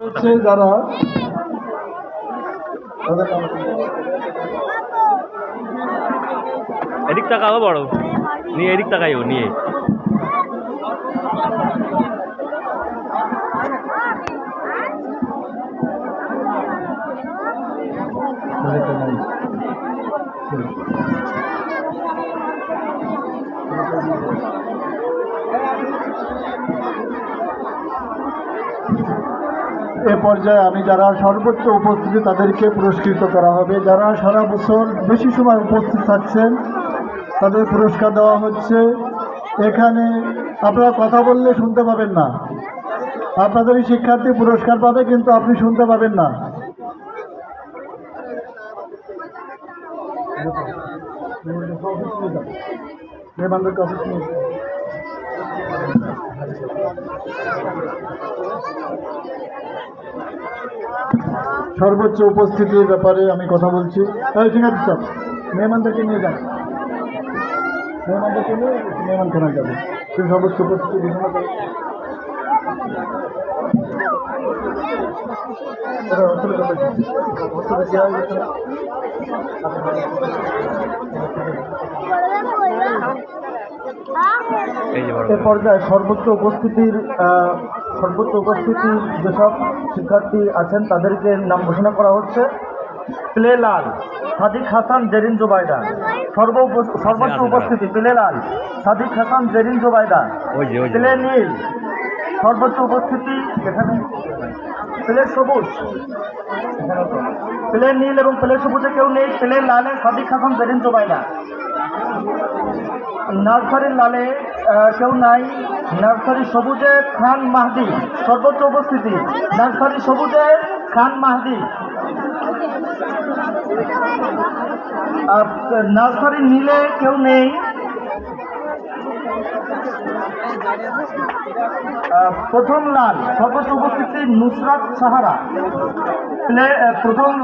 হচ্ছে যারা এদিক তাকাও বড় নিয়ে এদিক তাকাইও নিয়ে এ পর্যায়ে আমি যারা সর্বোচ্চ উপস্থিতি তাদেরকে পুরস্কৃত করা হবে। যারা সারা বছর বেশি সময় উপস্থিত থাকছেন তাদের পুরস্কার দেওয়া হচ্ছে। এখানে আপনারা কথা বললে শুনতে পাবেন না, আপনাদেরই শিক্ষার্থী পুরস্কার পাবে কিন্তু আপনি শুনতে পাবেন না। সর্বোচ্চ উপস্থিতির ব্যাপারে আমি কথা বলছি। ঠিক আছে স্যার, মেহমানদেরকে নিয়ে যান, মেহমানদেরকে নিয়ে মেহমানখানায় যাবে। তুমি সর্বোচ্চ উপস্থিতি ঘোষণা করো। এ পর্যায়ে সর্বোচ্চ উপস্থিতির যেসব শিক্ষার্থী আছেন তাদেরকে নাম ঘোষণা করা হচ্ছে। প্লে লাল সাদিক হাসান জেরিন জুবাইদা। সর্বোচ্চ উপস্থিতি প্লে লাল সাদিক হাসান জেরিন জুবাইদা। প্লে নীল সর্বোচ্চ উপস্থিতি এখানে প্লে সবুজ, প্লে নীল এবং প্লে সবুজে কেউ নেই। প্লে লালে সাদিক হাসান জেরিন জুবাইদা। নার্সারির লালে কেউ নাই। নার্সারি সবুজে খান মাহদি সর্বোচ্চ উপস্থিতি। নার্সারি সবুজে খান মাহদি। নার্সারি নীলে কেউ নেই। প্রথম লাল সর্বোচ্চ উপস্থিতি নুসরাত সাহারা। প্রথম লাল